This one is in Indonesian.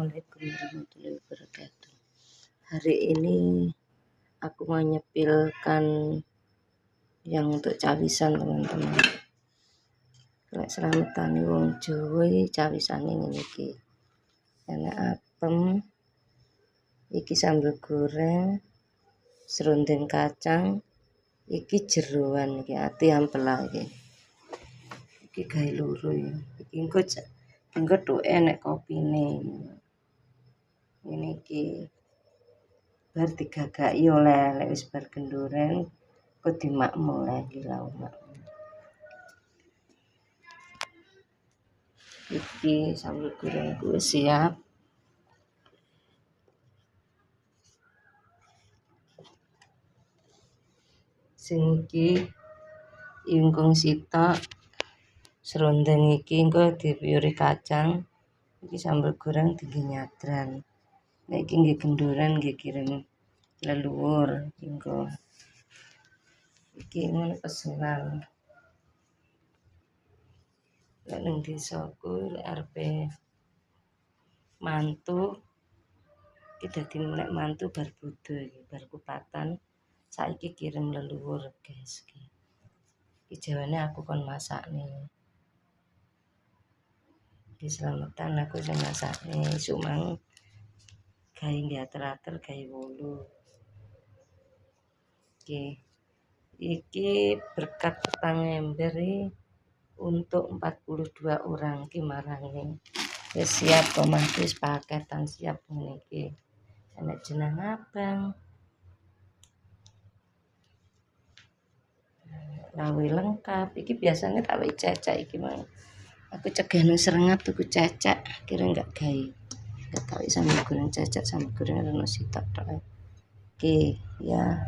Assalamualaikum warahmatullahi wabarakatuh. Hari ini aku mau nyepilkan yang untuk cawisan, teman-teman. Lek selametane wong Jawa cawisane ngene iki. Enak apem, iki sambal goreng, serundeng kacang, iki jeroan, iki ati ampela iki. Iki gawe loro ya. Iki engko tuh enek kopine. Ini iki bar digagaki oleh lek wis bar genduren kok dimakmu oleh iki lauk makmu. Iki sambal goreng wis siap. Sing iki ingkung sitok, serundeng iki engko dipiyuri kacang. Iki sambal goreng tinggi nyadran. Nek iki nggih genduren nggih kirim leluhur engko. Iki ngono pesenan. Lek ning desaku lek arepe mantu iki dadi nek mantu bar bodho iki bar kupatan saiki kirim leluhur guys iki. Iki jawane aku kon masakne. Iki slametan aku sing masakne isuk mang gawe nggih gawe wolu. Iki berkat petang ember untuk 42 orang ki marane. Wis siap omah wis paketan siap ngene iki. Enek jeneng abang. Lawe lengkap. Iki biasanya tak wei cecek iki mang. Aku cegahne serengat tuku cecek, kira enggak gawe. Enggak tak wei sambal goreng cecek sambal goreng ono sitok tok. Oke, ya.